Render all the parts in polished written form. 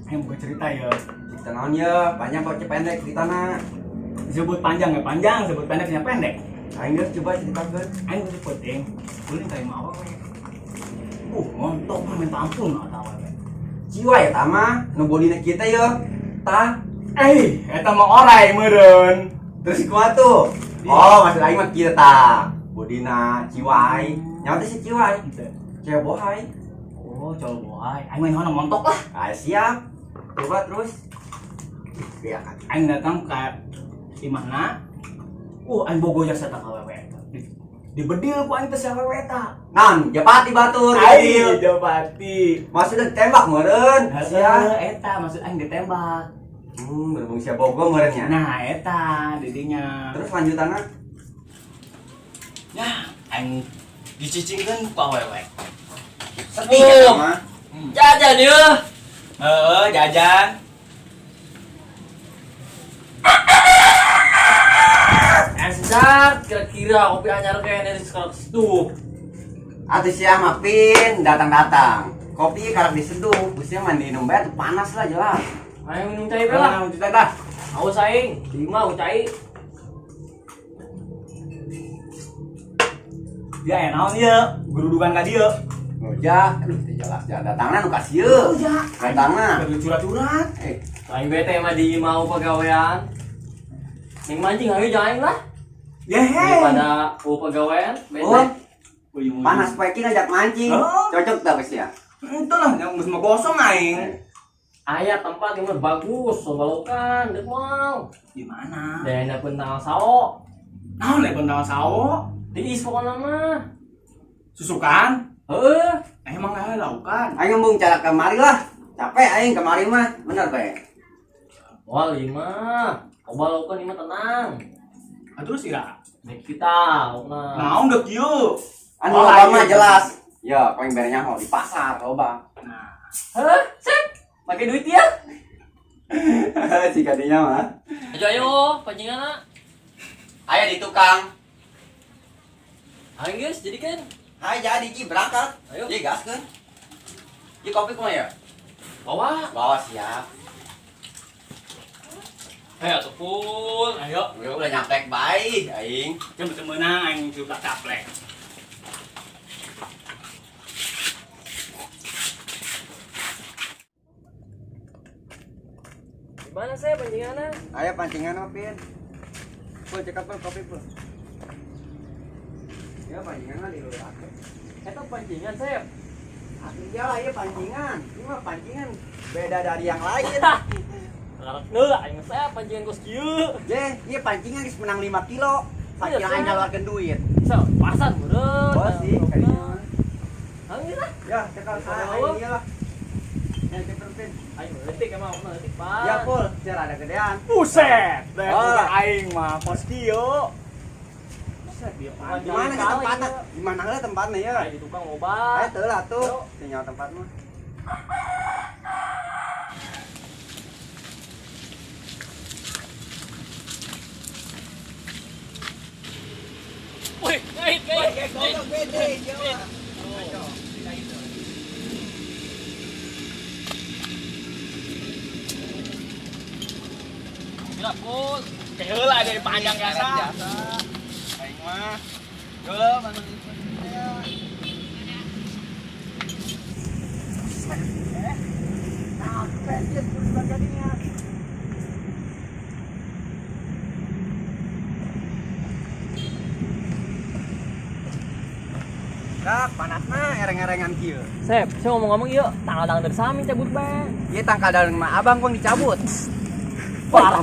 Aing buka cerita ya. Cerita naon ya, panjang kok pendek ceritana. Sebut panjang ya panjang, sebut pendeknya pendek. Aing geus coba ceritakeun. Aing kudu penting. Kulit kayak mau we. Montok mah minta ampun atuh we. Jiwa ya tama, nu bodina kita ya. Tah, Eta mah orai meureun. terus kumaha tuh? Oh, maksud aing mah kieu tah. Bodina ciwai. Nyawa teh si ciwai. Cewek bohai. Oh, cowok bohai. Aing main honong montok lah. Ah, siap. Coba terus. Ya kan. Aing datang ke imahna. Aing bogo jasa tak awewe. Dibedil ku aing teh si awewe ta. Naon, japati batur. Aing jabati. Maksudnya tembak meureun. Sia. Eta maksud aing ditembak. Berhubung sia bogo meureunnya. Nah, eta didinya. Terus lanjutanna? Ya, aing dicicingkeun ku awewe. Sedih ya mah. Jajan yeuh. Jajan. Esat, kira-kira kopi anyar kayaknya dari sekarang situ. Atuh sia mah Pin datang-datang. Kopi karak diseduh, usia mandi minum bae tuh panas lah jelas. Ayo minum cai bela. Cerita dah. Awas aing, lima cai. Ya naon ieu? Gurudugan ka dieu. Ngojak, aduh teh jelas ya datangna nu ka sieu. Ya. Datangna. Kudu curat-curat. Aing bete mah di mau pegawaian. Ning mancing ayo jangan lah. Ya Daripada pegawaian, bete. Oh, panas peki ngajak mancing. Oh. Cocok tak geus ya? Itu lah yang geus mah kosong aing. Aya tempat yang bagus, sobalokan, dek mau. Di mana? Daerah Pentang Sao. Naon le pentang sawo? Tiis pokoknya mah. Susukan? Heuh. Emang aya laukan. Aing ngomong cara kemari lah. Capek aing kemari mah, bener bae. Wah lima. Sobalokan lima tenang. Terus ira. Dek kita, pokoknya. Naon dek ieu? Anu Oh, loba iya. mah jelas. Ya, paling berenya ho di pasar loba. Nah, Heh, sip. Pakai duit ya. Jika dinya mah. Ayo, pancingan nak. Aya di tukang. Ayo guys, jadi kan. Hai jadi Ci berangkat. Ayo. Ji gaskeun. Ji kopi kumaha ya? Bawa. Bawa siap. Ayo tuh full. Ayo. Udah nyampe baik aing. can betul menang aing juga caplek. Gimana sih pancingannya? Ayo pancingan Pin. Pul cekat pul kopi pul. Ya pancingan mah di luar. Itu pancingan saya. Asli lah ya pancingan. Ini mah pancingan beda dari yang lain. Ngarep deh, aing saya pancingan kos kieu. Je, ieu pancingan geus menang 5 kilo. Sakira aing nyaluarkeun duit. Bisa pasar beureun. Oh sih, kayaknya. Angin lah. Ya, cekal sana aing ieu lah. Ya cepat Pin. Aing ngetik emang ngetik pan. Ya pul, cer ada gedean. Buset, deh Oh. aing mah kos kieu. Buset, dia Di mana ke tempatnya? Di mana lah tempatnya ya? Ayo di tukang obat. Ayo teu lah tuh. Tinggal tempat mah. Wih, wait. Gila, Pul. Heula dari panjang biasa. Aing mah heula mana Dak, panasna ereng-erengan kieu. Sep, saya ngomong-ngomong yuk, tanggal dari sami cabut bang. Ieu tangkal daun mah abang kong dicabut. Parah.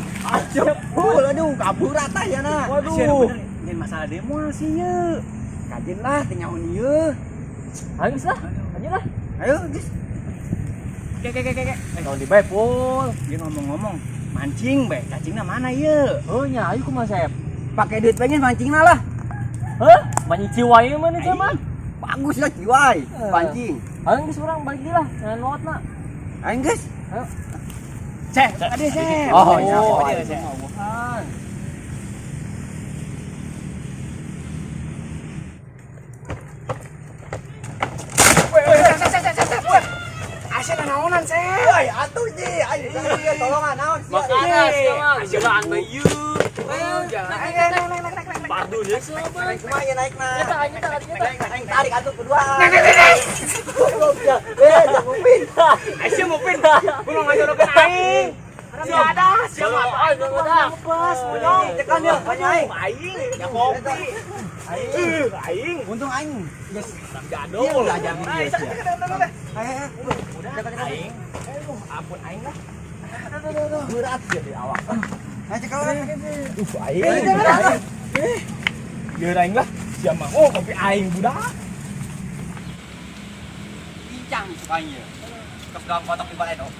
Pul, aduh kabur rata ya na. Waduh. Ini masalah demo sih ye. Kajen lah teh nyaho ieu. Ayo lah, aja lah. Ayo, geus. Kek. Kalau di bae pul, dia ngomong-ngomong mancing bae, cacingna mana ye? Oh nya, ayo kumaha Sep? Pakai duit pengen mancingna lah. Hah? Banyak ciwai mana Aing. cuman? Bagus lah jiwai. Pancing. Ayo geus urang balik deui lah, jangan lot na. Aing geus. Ayo. Cek, tadi cek. Oh, iya, dia iya. cek. Bukan. Asal naonan cek. Atuh Ji, ayo tolongan naon. Makanya siapa? Silaan bayu. Pardon ya siapa? Naik semua ya naik nah. Nyata. Tarik atuh kedua. Jangan Mupin. Aisyah mau pin. Gua mau ngajorokeun aing. Si ada, siapa? Ayo udah. Pas, Cekan dia, banyak aing. aing. Ya kopi. Aing. Untung aing. Geus Jadul. Dia belajar di dia, Cia. Aing. Ampun aing lah. berat jadi awak. Ayo cekal orang. Aing. Biar aing lah. Siapa mau kopi aing budak. Pincang sukanya. Kepegang kotak di balai dong.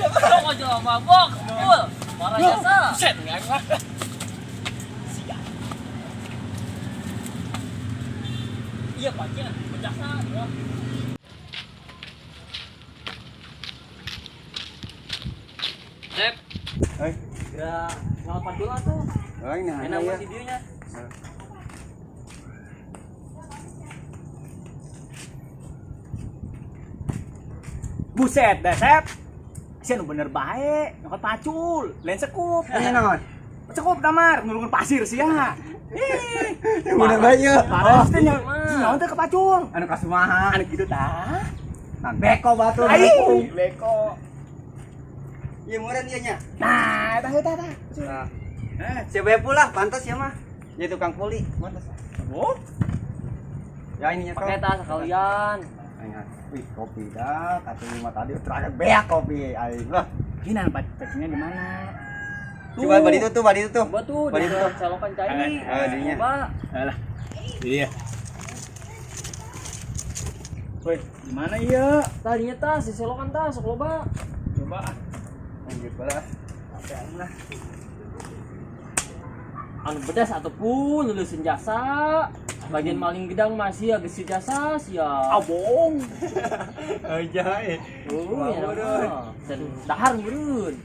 Kok aja mabok. Full. Marah jasa. Set aing lah. Iya pakai jasa. Sep. Hei. Ya, ngalapan dulu tuh. Oh, ini Enak buat videonya. Buset dah, Sep. Sian bener bae, nyokot pacul, lain sekup. Ini naon? Sekup kamar, nurungan pasir sih ya. Bener bae ye. Parah teh nyaon teh ke pacul. Anu kasumaha. Anu kitu tah. Nah, beko batu. Aing, beko. Ieu meureun ieu nya. Nah, tah. Nah, si Bepu lah, pantas ya mah. Dia tukang kuli, pantas. Oh, Ya ininya tuh. Pakai tas sekalian. Wih, kopi dah. Kata lima tadi terakhir beak kopi. Aing lah. ini paculnya di mana? Coba badi itu tuh, badi itu tuh. Coba tuh, Badi itu tuh. calokan cari. Dirinya. Coba. Alah. Iya. Woi, di mana iya? Tadinya tas, si selokan tas, sok loba. Coba. Lanjut lah. Oke, lah. Anu bedas ataupun lulusin jasa. Bagian maling gedang masih agak si jasa siap. Abong. Aja Oh, ya nama. Dan dahar burun.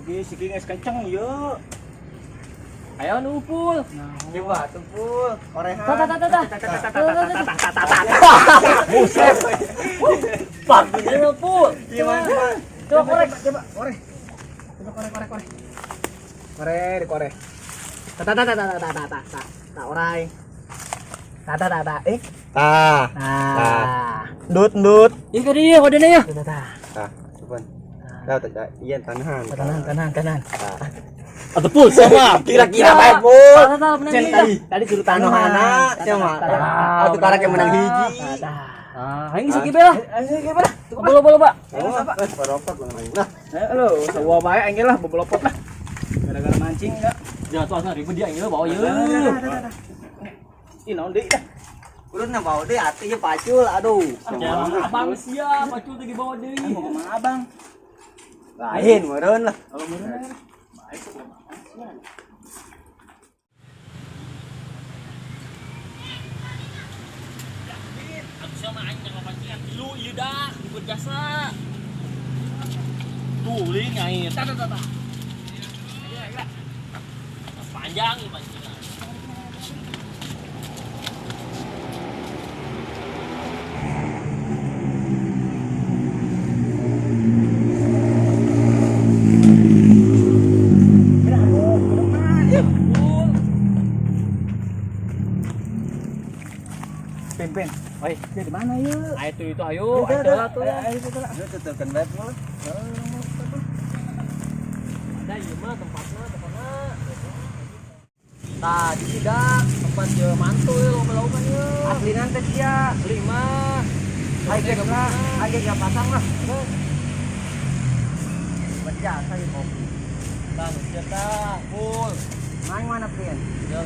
Oke, siki geus kenceng ieu. Ayo anu upul. Coba tuh full. Orehan. Buset. Pak, ini upul. Gimana? Coba korek. Coba korek. Korek, dikorek. Ta orai. Ta. Tah. Nah. Ndut. Ih, ka dia, kodenya ya. Ta. Tah, coba. Dah, iya tanahan. Tanan. Atau pul sama. Kira-kira baik, Pul. Cen tadi suruh Tanohana, coba. Atuh karek yang menang hiji. Ah, aing geus kieu lah. Ayo gimana? Bola, Pak. Paropat menang. Nah, Halo, sawa bae aing lah bobolopot lah. Gara-gara mancing enggak. Jangan tuan ribet dia aing bawa ye. Ih, naon deui dah. urut na bawa deh hatinya pacul, aduh. Abang siap, pacul tadi bawa deui. Mau kemana abang? Lain, meureun lah. Kalau menurut baik sudah makan. Aku sama aing yang pancingan dulu ieu dah dibut jasa. Tuh, liing air. Ta. Panjang ieu pancingan. Pen. Oi, dia di mana ya? Ayo tuh itu ayo. Ayo tuh. Ayo lah. Ayo tutupkan web mah. Ada ieu mah tempatna. Tah, di sidak tempat je mantul loba-loba ieu. Asli nanti dia. 5. Ayo gak pasang lah. Baca saya kopi. Dan cetak full. Main mana Prian? Yo.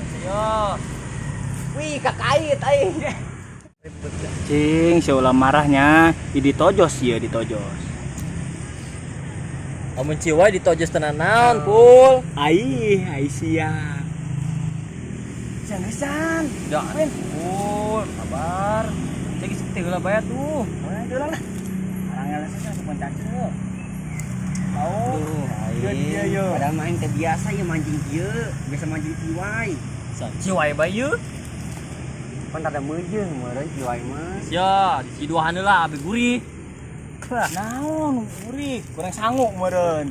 Wih, kakait aing. Cing, seolah marahnya di tojos ya di tojos. Amun ciwa ditojos tenan naon, full. Ai siap. Jangan. Jangan full, kabar. Cek teh heula bae tuh. Udah lah. Arangnya lah saja cuma cacing lo. Mau. Iya. Padahal main teh biasa ya mancing kieu, biasa mancing ciwai. Ciwai bae ieu. Pan ada meujeuh meureun jiwai mah. Ya, di ciduhan heula abi gurih. Naon gurih, kurang sanggup meureun.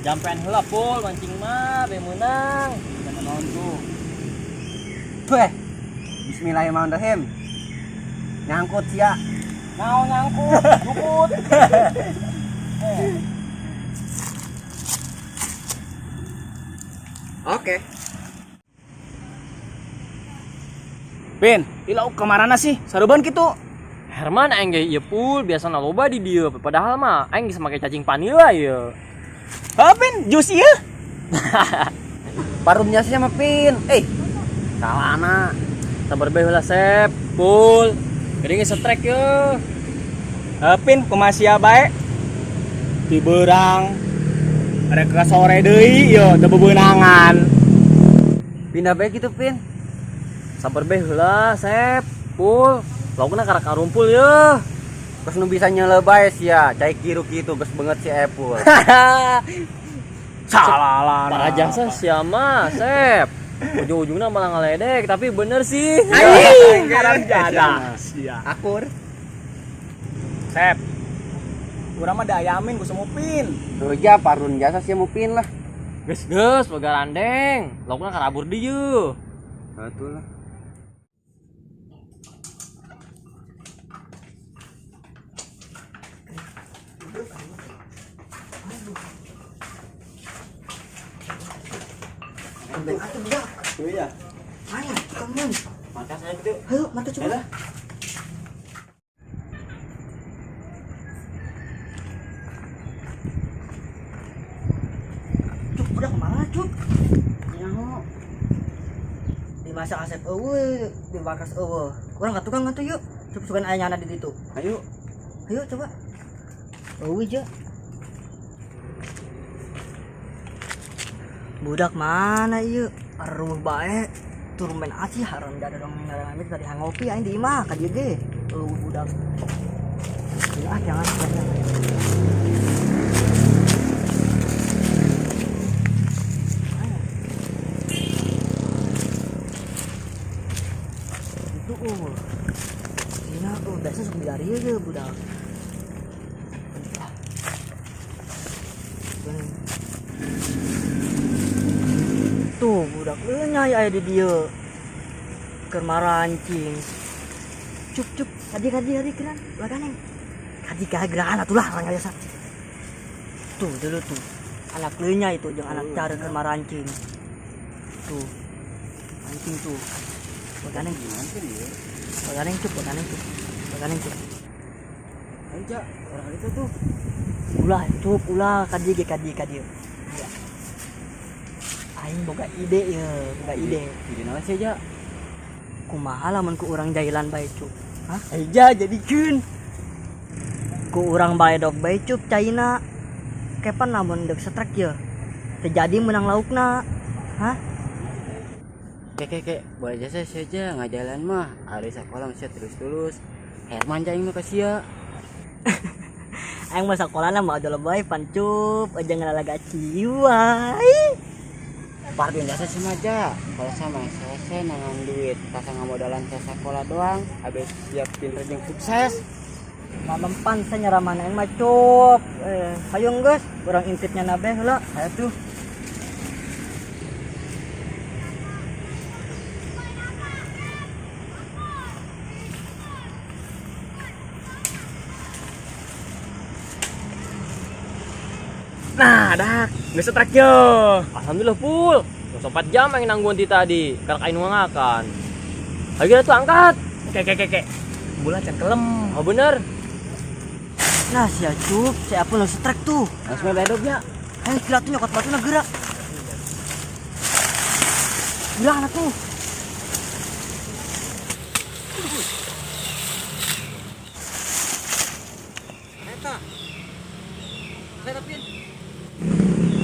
Jampean heula pul mancing mah be meunang. Jangan naon tuh. Weh. Bismillahirrahmanirrahim. Nyangkut sia. Naon nyangkut, luput. Oke. Pin, ilau kemana sih? Saruban gitu. Herman aing ge ieu pul biasana loba di dieu padahal mah aing geus make cacing vanila ieu. Pin, jus ieu. Parumnya sih sama Pin. Salahna. Sabar bae heula sep, pul. Gede ge setrek yeuh. Pin, kumaha bae? Di beurang. Ada ke sore deui ieu, teu bebeunangan. Pindah bae gitu Pin. Sabar bae heula sep, pul. Laukna karak karumpul yeuh. Geus nu bisa nyeuleuh bae sia, cai kiru kitu geus beungeut si Epul. Salah Para jasa siapa, Sep? Ujung-ujungnya malah ngeledek, tapi bener sih. Anjing, garang jada. Sia. Akur. Sep. Urang mah diayamin ku semupin. Tuh ja parun jasa sia mu Pin lah. Geus, boga randeng. Laukna karabur dieu. Atuh lah. Beng atuh budak. Tuh ya. Ayo, temen. Mata saya gitu. Ayo, mata coba. Cuk, budak kemana cuk? Nyaho. Dimasak asep eueuh, dibakas eueuh. Urang ka tukang atuh yuk. Cuk-cukan aya nyana di ditu. Ayo. Ayo coba. Eueuh je. Budak mana ieu? Aruh bae. Turun main asih haram da dong ngarangan tadi hangopi aing di imah ka dieu ge. Budak. Jangan. Itu Sina biasa sok dari ieu budak. Tuh budak nyai aya di dieu keur marancing. Cuk kadi keran badaneng kadi gerahan atulah orang biasa tuh dulu tuh anak leunya itu jeung anak cara keur marancing tuh mancing tuh badaneng badaneng cuk aja orang itu tuh ulah kadi ya. Aing boga ide ya, Ide naon sih aja? kumaha lamun ku urang jailan bae cuk. Hah? Eja jadikeun. Ku urang bae dog bae cuk caina. Kepan lamun deuk setrek ye. Teu jadi menang laukna. Hah? Kek, boleh jasa saja ngajalan mah. Ari sakola masih terus. Herman jaing mah kasia. Aing mah sakolana mah adalah bae pancup aja ngalaga ciwai. Pardon jasa semaja. Kalau sama saya nangan duit. Pasang modalan saya sekolah doang. Habis siap pinter jeung sukses. Mamempan saya nyaraman aing mah cup. Hayung geus, urang intipnya nabe heula. Saya tuh Nah, dak, geus setrek yo. Alhamdulillah pul. 4 jam yang nangguan ti tadi. Karena kain ngakan. Lagi tuh angkat. Kek. Bola can kelem. Oh bener. Nah, sia cup, saya apa lo setrek tuh. langsung bedognya. Ayo kira tuh nyokot batuna gerak. Gerak anak tuh.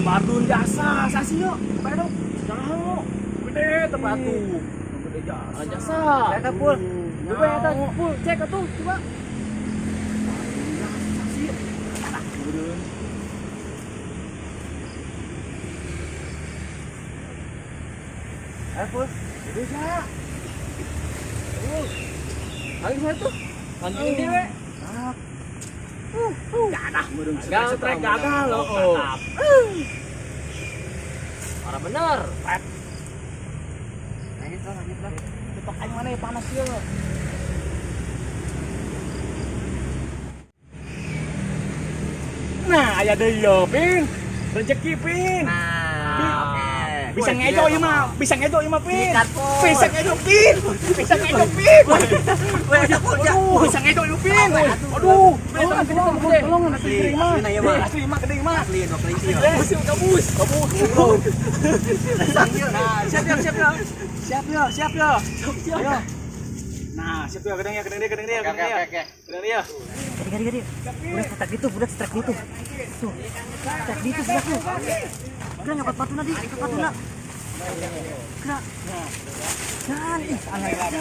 Pardun jasa, sasio. Bae dong. Jangan gede tempat tuh. Gede jasa. Jasa. Eta pul. Coba eta pul cek atuh coba. Ayo pul. Aing satu. Panggilin dewe. Gadah meureun Gagal, strek gagal, gagal lo. loh. Parah bener. Langit lah. Cetok aing mana ya panas ya. Nah, aya deui yo, Pin. Rezeki, Pin. Nah, oke. Bisa ngejo ieu mah, bisa ngejo ieu mah, Pin. Sikat, Pul. Bisa ngejo, Pin. Bisa ngejo, Pin. Weh, ada Pul, ya. Aduh, bisa ngejo ieu, Pin. Aduh, tolong Asli. asli mah. Asli na ieu mah. Asli mah gede mah. Asli, 2 kelinci ya. Kabus. Nah, Siap ya. Siap ya. Ayo. Nah, siap ya, gedeng dia. Oke. Gedeng dia. Gadi. Budak strike gitu. Tuh. Strike gitu budak tuh. Kira nyokot batuna di, batuna. Kira. Jangan, aneh aja.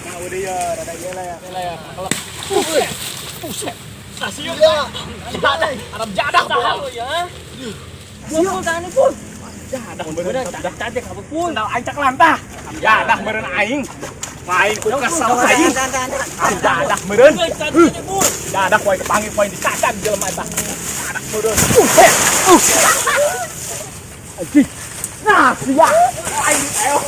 Nah, udah ya, rada ieu lah ya. Arab jadah, Tahu ya. Pul tani pul. jadah bener. Udah cacek apa pul? Tendal aing cak lantah. Jadah meureun aing. Lain ku kesel aing. Jadah meureun. Jadah poe kepanggil poe dicacak jelema eta. Jadah meureun. Anjing. Nah, sia. Aing eo.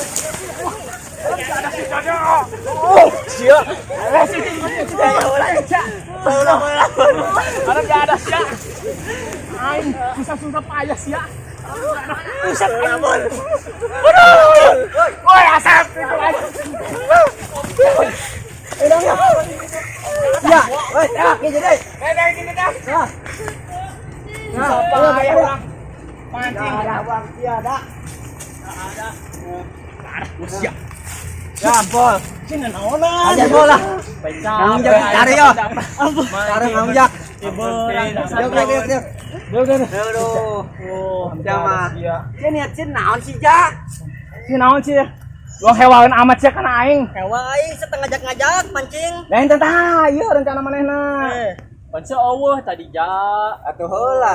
Jadah si jadah. Oh, sia. Ada jadah sia. Aing susah payah sia. Pusat kabur. Woi, asap itu aja. Ya, woi, ya, gini deh. Gini dah. Nah, apa ya, Bang? Mancing. Ada, Bang. Tiada. Ada. Siap. Ya, Bol. Cina naona. Aja bola. Pencang. Cari yo. Cari ngamjak. Aduh. Sama. Dia niat naon sih, Jak? Si naon sih? Lu hewan amat sih kana aing. Hewa aing setengah ngajak-ngajak mancing. Lain teh tah, ieu rencana manehna. Panca eueuh tadi ja. Atuh heula.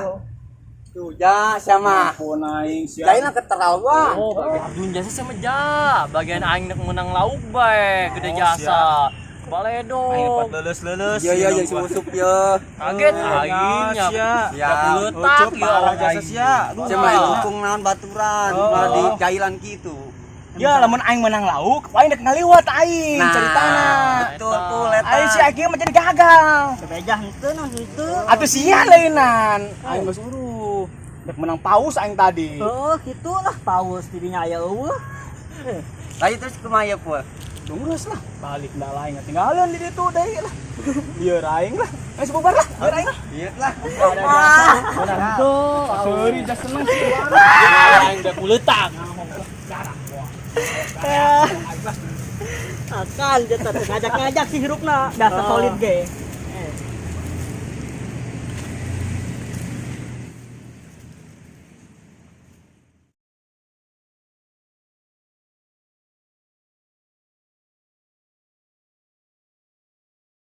Tuh, Ja sama. Pun aing sia. Lainna keterlaluan. Oh, bagian jasa sama ja. Bagian aing nek menang lauk bae, gede jasa. Baledo. Aing lulus. Iya yang susup ya. Kaget aingnya. Ya. Letak ya awak jasa sia. Cuma lempung naon baturan, malah di jailan gitu. Ya lamun aing menang lauk, aing dek ngaliwat aing ceritana. Betul tuh, leta. Aing si Aki mah jadi gagal. Bebejah henteu non itu. Atuh sia leunan. Aing geus uruh. Dek menang paus aing tadi. Oh, gitulah paus dirinya aya eueuh. Lain terus kemaya Pul? Tunggus lah, balik da lain tinggalin di ditu deui lah. Bieur aing lah. Geus bubar lah, bieur aing lah. Iya lah. Menang itu. Sorry, jas seneng sih. Aing udah kuletak. Akan dia ngajak-ngajak si hirupna. Dasar solid ge.